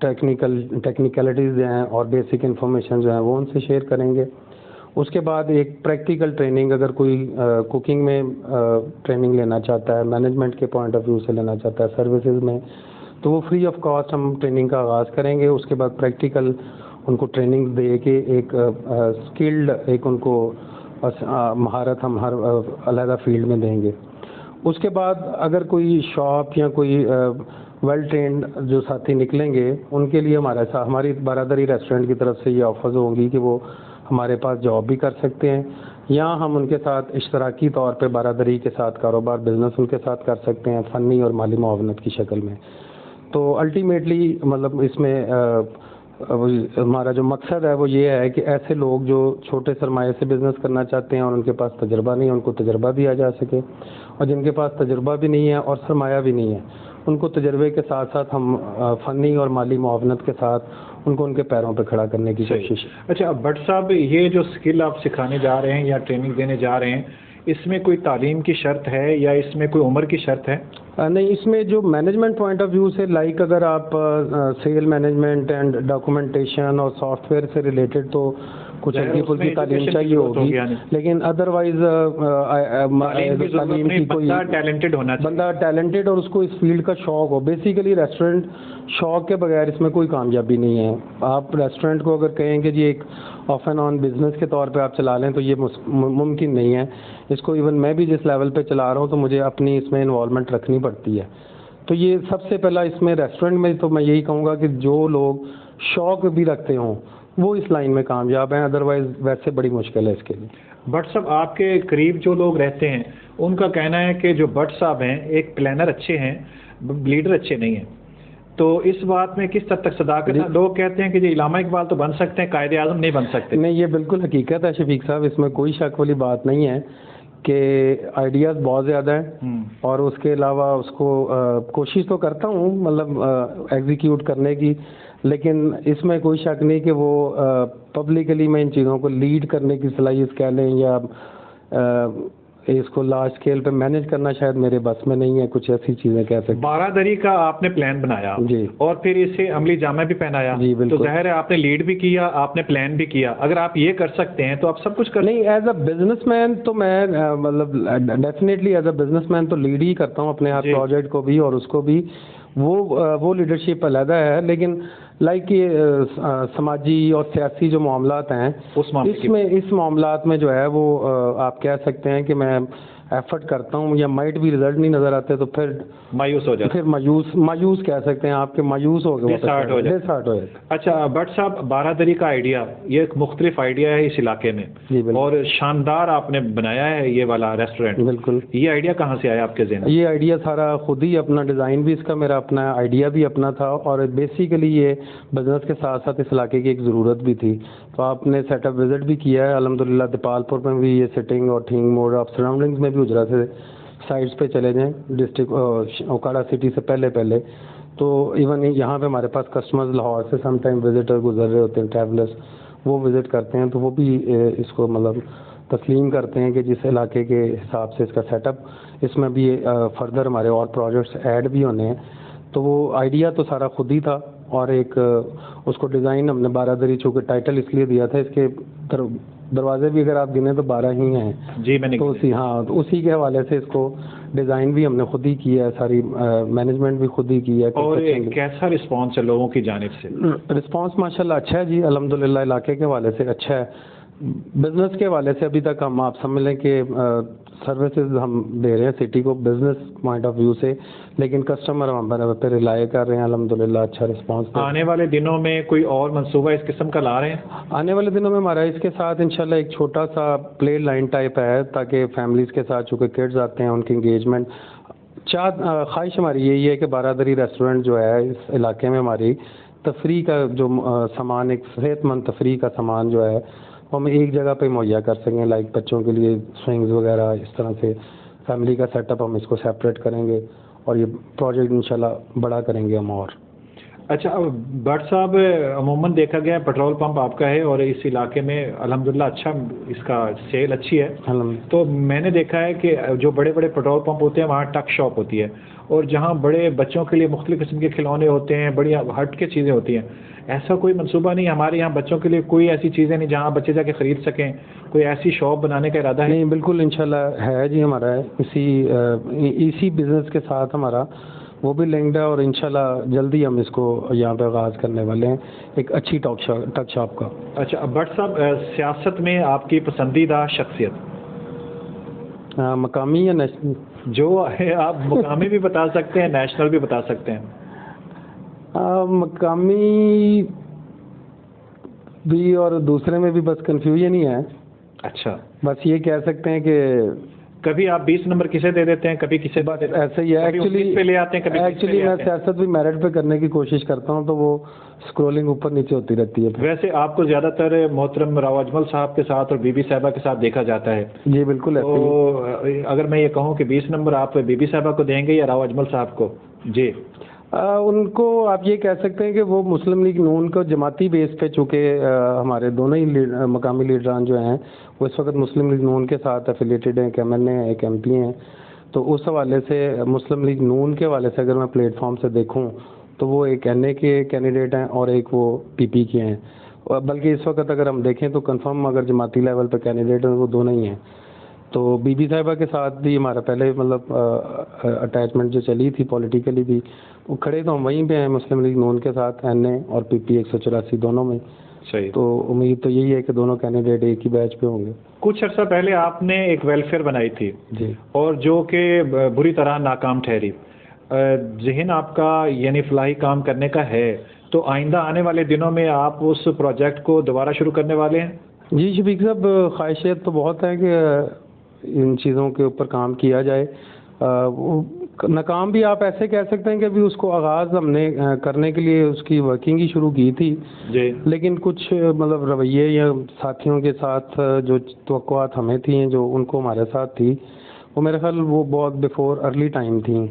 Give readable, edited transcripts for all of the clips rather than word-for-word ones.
Technicalities جو ہیں اور بیسک انفارمیشن جو ہیں وہ ان سے شیئر کریں گے. اس کے بعد ایک پریکٹیکل ٹریننگ، اگر کوئی کوکنگ میں ٹریننگ لینا چاہتا ہے، مینجمنٹ کے پوائنٹ آف ویو سے لینا چاہتا ہے سروسز میں، تو وہ فری آف کاسٹ ہم ٹریننگ کا آغاز کریں گے. اس کے بعد پریکٹیکل ان کو ٹریننگ دے کے ایک اسکلڈ ایک ان کو مہارت ہم ہر علیحدہ فیلڈ میں دیں گے. اس کے بعد اگر کوئی شاپ یا کوئی ویل ٹرینڈ جو ساتھی نکلیں گے ان کے لیے ہماری برادری ریسٹورنٹ کی طرف سے یہ آفرز ہوں گی کہ وہ ہمارے پاس جاب بھی کر سکتے ہیں، یا ہم ان کے ساتھ اشتراکی طور پہ برادری کے ساتھ کاروبار بزنس ان کے ساتھ کر سکتے ہیں فنی اور مالی معاونت کی شکل میں. تو الٹیمیٹلی مطلب اس میں ہمارا جو مقصد ہے وہ یہ ہے کہ ایسے لوگ جو چھوٹے سرمایے سے بزنس کرنا چاہتے ہیں اور ان کے پاس تجربہ نہیں ہے ان کو تجربہ دیا جا سکے، اور جن کے پاس تجربہ بھی نہیں ہے اور سرمایہ بھی نہیں ہے ان کو تجربے کے ساتھ ساتھ ہم فنی اور مالی معاونت کے ساتھ ان کو ان کے پیروں پہ کھڑا کرنے کی کوشش. اچھا بٹ صاحب، یہ جو اسکل آپ سکھانے جا رہے ہیں یا ٹریننگ دینے جا رہے ہیں، اس میں کوئی تعلیم کی شرط ہے یا اس میں کوئی عمر کی شرط ہے؟ نہیں، اس میں جو مینجمنٹ پوائنٹ آف ویو سے لائک اگر آپ سیل مینجمنٹ اینڈ ڈاکومنٹیشن اور سافٹ ویئر سے ریلیٹڈ تو کچھ ہلکی پھلکی تعلیم چاہیے ہوگی، لیکن ادروائز تعلیم کی کوئی بندہ ٹیلنٹڈ اور اس کو اس فیلڈ کا شوق ہو. بیسیکلی ریسٹورینٹ شوق کے بغیر اس میں کوئی کامیابی نہیں ہے. آپ ریسٹورینٹ کو اگر کہیں کہ جی ایک آف اینڈ آن بزنس کے طور پہ آپ چلا لیں تو یہ ممکن نہیں ہے. اس کو ایون میں بھی جس لیول پہ چلا رہا ہوں تو مجھے اپنی اس میں انوالومنٹ رکھنی پڑتی ہے. تو یہ سب سے پہلا اس میں ریسٹورینٹ میں تو میں یہی کہوں گا کہ جو لوگ شوق بھی رکھتے ہوں وہ اس لائن میں کامیاب ہیں، ادروائز ویسے بڑی مشکل ہے اس کے لیے. بٹ صاحب، آپ کے قریب جو لوگ رہتے ہیں ان کا کہنا ہے کہ جو بٹ صاحب ہیں ایک پلانر اچھے ہیں، لیڈر اچھے نہیں ہیں. تو اس بات میں کس حد تک صداقت ہے؟ لوگ کہتے ہیں کہ جی علامہ اقبال تو بن سکتے ہیں، قائد اعظم نہیں بن سکتے. نہیں، یہ بالکل حقیقت ہے شفیق صاحب، اس میں کوئی شک والی بات نہیں ہے کہ آئیڈیاز بہت زیادہ ہیں اور اس کے علاوہ اس کو کوشش تو کرتا ہوں مطلب ایگزیکیوٹ کرنے کی، لیکن اس میں کوئی شک نہیں کہ وہ پبلکلی میں ان چیزوں کو لیڈ کرنے کی صلاحیت کہہ لیں یا اس کو لارج اسکیل پہ مینیج کرنا شاید میرے بس میں نہیں ہے، کچھ ایسی چیزیں کہہ سکتے. بارادری کا آپ نے پلان بنایا جی، اور پھر اسے عملی جامہ بھی پہنایا. جی بالکل. تو ظاہر ہے آپ نے لیڈ بھی کیا، آپ نے پلان بھی کیا. اگر آپ یہ کر سکتے ہیں تو آپ سب کچھ کر. نہیں، ایز اے بزنس مین تو میں مطلب definitely as a business man تو لیڈ ہی کرتا ہوں اپنے ہر پروجیکٹ کو بھی اور اس کو بھی. وہ لیڈرشپ علیحدہ ہے، لیکن لائک یہ سماجی اور سیاسی جو معاملات ہیں اس معاملات میں جو ہے وہ آپ کہہ سکتے ہیں کہ میں ایفرٹ کرتا ہوں یا مائٹ بھی رزلٹ نہیں نظر آتے تو پھر مایوس ہو جاتے، پھر مایوس کہہ سکتے ہیں آپ کے مایوس ہو گئے ہو جاتے. اچھا بٹ صاحب، بارادری کا آئیڈیا یہ ایک مختلف آئیڈیا ہے اس علاقے میں اور شاندار آپ نے بنایا ہے یہ والا ریسٹورینٹ. بالکل. یہ آئیڈیا کہاں سے آیا آپ کے ذہن میں؟ یہ آئیڈیا سارا خود ہی اپنا ڈیزائن بھی اس کا میرا اپنا آئیڈیا بھی اپنا تھا اور بیسیکلی یہ بزنس کے ساتھ ساتھ اس علاقے کی ایک ضرورت بھی تھی. تو آپ نے سیٹ اپ وزٹ بھی کیا ہے الحمدللہ. دیپال پور میں بھی یہ سٹنگ اور تھنگ موڈ آف سراؤنڈنگز میں بھی اجرا سے سائٹس پہ چلے جائیں ڈسٹرکٹ اوکاڑا سٹی سے پہلے تو ایون یہاں پہ ہمارے پاس کسٹمرز لاہور سے سم ٹائم وزٹر گزر رہے ہوتے ہیں، ٹریولرس، وہ وزٹ کرتے ہیں تو وہ بھی اس کو مطلب تسلیم کرتے ہیں کہ جس علاقے کے حساب سے اس کا سیٹ اپ، اس میں بھی فردر ہمارے اور پروجیکٹس ایڈ بھی ہونے ہیں. تو وہ آئیڈیا تو سارا خود ہی تھا اور ایک اس کو ڈیزائن ہم نے بارادری چونکہ ٹائٹل اس لیے دیا تھا، اس کے دروازے بھی اگر آپ گنے تو 12 ہی ہیں. جی میں نے تو اسی کے حوالے سے اس کو ڈیزائن بھی ہم نے خود ہی کیا ہے، ساری مینجمنٹ بھی خود ہی کی ہے. اور کیسا رسپانس ہے لوگوں کی جانب سے؟ رسپانس ماشاءاللہ اچھا ہے جی الحمدللہ. علاقے کے حوالے سے اچھا ہے. بزنس کے حوالے سے ابھی تک ہم آپ سمجھ لیں کہ سروسز ہم دے رہے ہیں سٹی کو بزنس پوائنٹ آف ویو سے، لیکن کسٹمر ہم پہ ریلائی کر رہے ہیں الحمدللہ. اچھا رسپانس. آنے والے دنوں میں کوئی اور منصوبہ اس قسم کا لا رہے ہیں؟ آنے والے دنوں میں ہمارا اس کے ساتھ انشاءاللہ ایک چھوٹا سا پلے لائن ٹائپ ہے تاکہ فیملیز کے ساتھ چونکہ کڈز آتے ہیں ان کی انگیجمنٹ. خواہش ہماری یہی ہے کہ بارادری ریسٹورینٹ جو ہے اس علاقے میں ہماری تفریح کا جو سامان، ایک صحت مند تفریح کا سامان جو ہے وہ ہم ایک جگہ پہ مہیا کر سکیں. لائک بچوں کے لیے سوئنگز وغیرہ اس طرح سے فیملی کا سیٹ اپ ہم اس کو سیپریٹ کریں گے اور یہ پروجیکٹ انشاءاللہ بڑا کریں گے ہم. اور اچھا بٹ صاحب عموماً دیکھا گیا پیٹرول پمپ آپ کا ہے اور اس علاقے میں الحمدللہ اچھا اس کا سیل اچھی ہے. تو میں نے دیکھا ہے کہ جو بڑے بڑے پیٹرول پمپ ہوتے ہیں وہاں ٹک شاپ ہوتی ہے, اور جہاں بڑے بچوں کے لیے مختلف قسم کے کھلونے ہوتے ہیں, بڑی ہٹ کے چیزیں ہوتی ہیں, ایسا کوئی منصوبہ نہیں ہمارے یہاں بچوں کے لیے کوئی ایسی چیزیں نہیں جہاں بچے جا کے خرید سکیں, کوئی ایسی شاپ بنانے کا ارادہ ہے؟ نہیں بالکل انشاءاللہ ہے جی, ہمارا اسی بزنس کے ساتھ ہمارا وہ بھی لنکڈ ہے, اور انشاءاللہ جلدی ہم اس کو یہاں پہ آغاز کرنے والے ہیں ایک اچھی ٹک شاپ کا. اچھا بٹ صاحب سیاست میں آپ کی پسندیدہ شخصیت مقامی یا نیشنل؟ جو ہے آپ مقامی بھی بتا سکتے ہیں, نیشنل بھی بتا سکتے ہیں. مقامی بھی اور دوسرے میں بھی بس کنفیوژن ہی ہے. اچھا بس یہ کہہ سکتے ہیں کہ کبھی آپ 20 نمبر کسے دے دیتے ہیں, کبھی کسے بات ایسا ہی ہے. ایکچولی میں سیاست بھی میرٹ پہ کرنے کی کوشش کرتا ہوں, تو وہ اسکرولنگ اوپر نیچے ہوتی رہتی ہے. ویسے آپ کو زیادہ تر محترم راؤ اجمل صاحب کے ساتھ اور بی بی صاحبہ کے ساتھ دیکھا جاتا ہے. جی بالکل. تو اگر میں یہ کہوں کہ 20 نمبر آپ بی بی صاحبہ کو دیں گے یا راؤ اجمل صاحب کو؟ جی ان کو آپ یہ کہہ سکتے ہیں کہ وہ مسلم لیگ نون کو جماعتی بیس پہ, چونکہ ہمارے دونوں ہی مقامی لیڈران جو ہیں وہ اس وقت مسلم لیگ نون کے ساتھ افیلیٹڈ ہیں, ایک ایم این اے ایک ایم پی ہیں. تو اس حوالے سے مسلم لیگ نون کے حوالے سے اگر میں پلیٹ فارم سے دیکھوں تو وہ ایک این اے کے کینڈیڈیٹ ہیں اور ایک وہ پی پی کے ہیں. بلکہ اس وقت اگر ہم دیکھیں تو کنفرم اگر جماعتی لیول پہ کینڈیڈیٹ ہیں وہ دونوں ہی ہیں. تو بی بی صاحبہ کے ساتھ بھی ہمارا پہلے مطلب اٹیچمنٹ جو چلی تھی پولیٹیکلی بھی, وہ کھڑے تو ہم وہیں پہ ہیں مسلم لیگ نون کے ساتھ, این اے اور پی پی 184 دونوں میں. صحیح. تو امید تو یہی ہے کہ دونوں کینڈیڈیٹ ایک ہی بیچ پہ ہوں گے. کچھ عرصہ پہلے آپ نے ایک ویلفیئر بنائی تھی جی, اور جو کہ بری طرح ناکام ٹھہری. ذہن آپ کا یعنی فلاحی کام کرنے کا ہے, تو آئندہ آنے والے دنوں میں آپ اس پروجیکٹ کو دوبارہ شروع کرنے والے ہیں؟ جی شفیق صاحب, خواہشات تو بہت ہیں کہ ان چیزوں کے اوپر کام کیا جائے. ناکام بھی آپ ایسے کہہ سکتے ہیں کہ ابھی اس کو آغاز ہم نے کرنے کے لیے اس کی ورکنگ ہی شروع کی تھی جی, لیکن کچھ مطلب رویے یا ساتھیوں کے ساتھ جو توقعات ہمیں تھیں جو ان کو ہمارے ساتھ تھی, وہ میرے خیال وہ بہت بیفور ارلی ٹائم تھیں.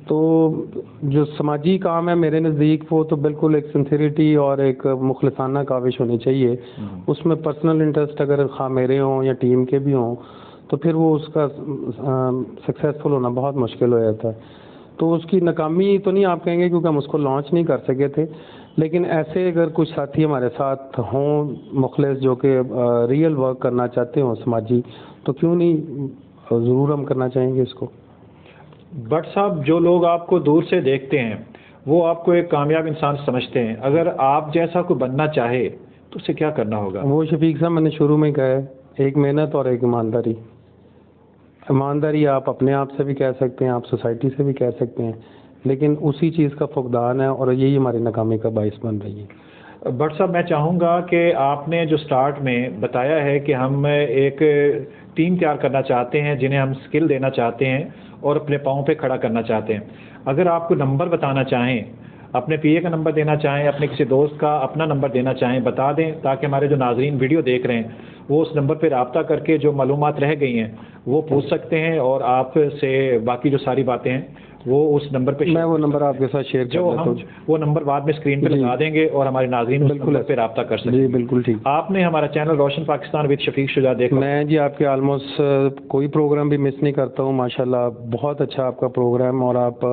تو جو سماجی کام ہے میرے نزدیک وہ تو بالکل ایک سنسیریٹی اور ایک مخلصانہ کاوش ہونی چاہیے. اس میں پرسنل انٹرسٹ اگر خواہ میرے ہوں یا ٹیم کے بھی ہوں تو پھر وہ اس کا سکسیزفل ہونا بہت مشکل ہو جاتا ہے. تو اس کی ناکامی تو نہیں آپ کہیں گے کیونکہ ہم اس کو لانچ نہیں کر سکے تھے, لیکن ایسے اگر کچھ ساتھی ہمارے ساتھ ہوں مخلص جو کہ ریئل ورک کرنا چاہتے ہوں سماجی, تو کیوں نہیں ضرور ہم کرنا چاہیں گے اس کو. بٹ صاحب جو لوگ آپ کو دور سے دیکھتے ہیں وہ آپ کو ایک کامیاب انسان سمجھتے ہیں, اگر آپ جیسا کوئی بننا چاہے تو اسے کیا کرنا ہوگا؟ وہ شفیق صاحب میں نے شروع میں کہا ہے, ایک محنت اور ایک ایمانداری. ایمانداری آپ اپنے آپ سے بھی کہہ سکتے ہیں, آپ سوسائٹی سے بھی کہہ سکتے ہیں, لیکن اسی چیز کا فقدان ہے اور یہی ہماری ناکامی کا باعث بن رہی ہے. بٹ صاحب میں چاہوں گا کہ آپ نے جو سٹارٹ میں بتایا ہے کہ ہم ایک ٹیم تیار کرنا چاہتے ہیں جنہیں ہم سکل دینا چاہتے ہیں اور اپنے پاؤں پہ کھڑا کرنا چاہتے ہیں, اگر آپ کو نمبر بتانا چاہیں, اپنے پی اے کا نمبر دینا چاہیں, اپنے کسی دوست کا اپنا نمبر دینا چاہیں, بتا دیں تاکہ ہمارے جو ناظرین ویڈیو دیکھ رہے ہیں وہ اس نمبر پہ رابطہ کر کے جو معلومات رہ گئی ہیں وہ پوچھ سکتے ہیں, اور آپ سے باقی جو ساری باتیں ہیں وہ اس نمبر پہ میں وہ نمبر آپ کے ساتھ شیئر کر دیتا ہوں. وہ نمبر بعد میں اسکرین پہ لگا دیں گے اور ہمارے ناظرین اس نمبر پہ رابطہ کر سکتے ہیں. جی بالکل ٹھیک. آپ نے ہمارا چینل روشن پاکستان وتھ شفیق شجاعت دیکھا؟ میں جی آپ کے آلموسٹ کوئی پروگرام بھی مس نہیں کرتا ہوں ماشاءاللہ. بہت اچھا آپ کا پروگرام, اور آپ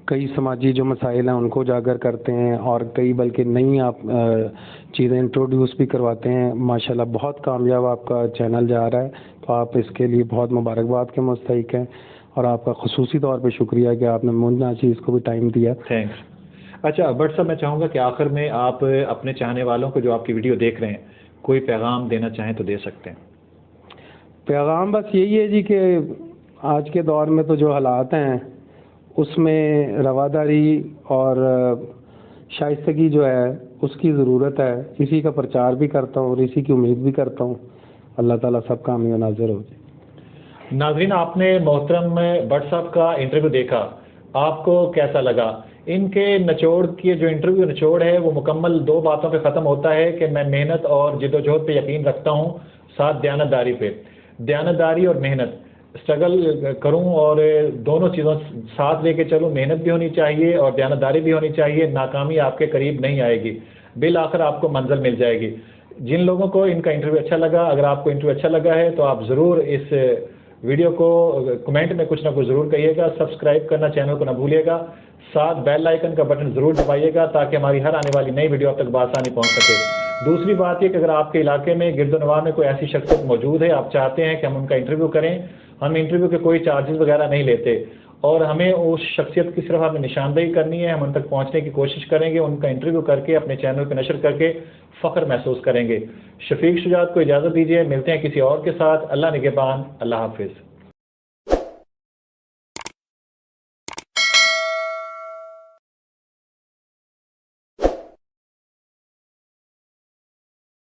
کئی سماجی جو مسائل ہیں ان کو اجاگر کرتے ہیں, اور کئی بلکہ نئی آپ چیزیں انٹروڈیوس بھی کرواتے ہیں. ماشاءاللہ بہت کامیاب آپ کا چینل جا رہا ہے, تو آپ اس کے لیے بہت مبارکباد کے مستحق ہیں, اور آپ کا خصوصی طور پہ شکریہ کہ آپ نے منا چیز کو بھی ٹائم دیا. تھینکس. اچھا بٹ صاحب میں چاہوں گا کہ آخر میں آپ اپنے چاہنے والوں کو جو آپ کی ویڈیو دیکھ رہے ہیں کوئی پیغام دینا چاہیں تو دے سکتے ہیں. پیغام بس یہی ہے جی کہ آج کے دور میں تو جو حالات ہیں اس میں رواداری اور شائستگی جو ہے اس کی ضرورت ہے. اسی کا پرچار بھی کرتا ہوں اور اسی کی امید بھی کرتا ہوں. اللہ تعالیٰ سب کا حامی و ناظر ہو جائے. ناظرین, آپ نے محترم بٹ صاحب کا انٹرویو دیکھا, آپ کو کیسا لگا؟ ان کے نچوڑ کی جو انٹرویو نچوڑ ہے وہ مکمل 2 باتوں پہ ختم ہوتا ہے کہ میں محنت اور جد و جہد پہ یقین رکھتا ہوں, ساتھ دیانتداری پہ. دیانتداری اور محنت اسٹرگل کروں اور دونوں چیزوں ساتھ لے کے چلوں. محنت بھی ہونی چاہیے اور دیانتداری بھی ہونی چاہیے. ناکامی آپ کے قریب نہیں آئے گی, بالآخر آپ کو منزل مل جائے گی. جن لوگوں کو ان کا انٹرویو اچھا لگا, اگر آپ کو انٹرویو اچھا لگا ہے تو آپ ضرور اس ویڈیو کو کمنٹ میں کچھ نہ کچھ ضرور کہیے گا. سبسکرائب کرنا چینل کو نہ بھولیے گا. ساتھ بیل آئیکن کا بٹن ضرور دبائیے گا تاکہ ہماری ہر آنے والی نئی ویڈیو آپ تک بآسانی پہنچ سکے. دوسری بات یہ کہ اگر آپ کے علاقے میں گرد و نواح میں کوئی ایسی شخصیت موجود ہے, آپ چاہتے ہیں کہ ہم ان کا انٹرویو کریں, ہم انٹرویو کے کوئی چارجز وغیرہ نہیں لیتے اور ہمیں اس شخصیت کی صرف ہمیں نشاندہی کرنی ہے. ہم ان تک پہنچنے کی کوشش کریں گے, ان کا انٹرویو کر کے اپنے چینل پہ نشر کر کے فخر محسوس کریں گے. شفیق شجاعت کو اجازت دیجیے, ملتے ہیں کسی اور کے ساتھ. اللہ نگہبان, اللہ حافظ.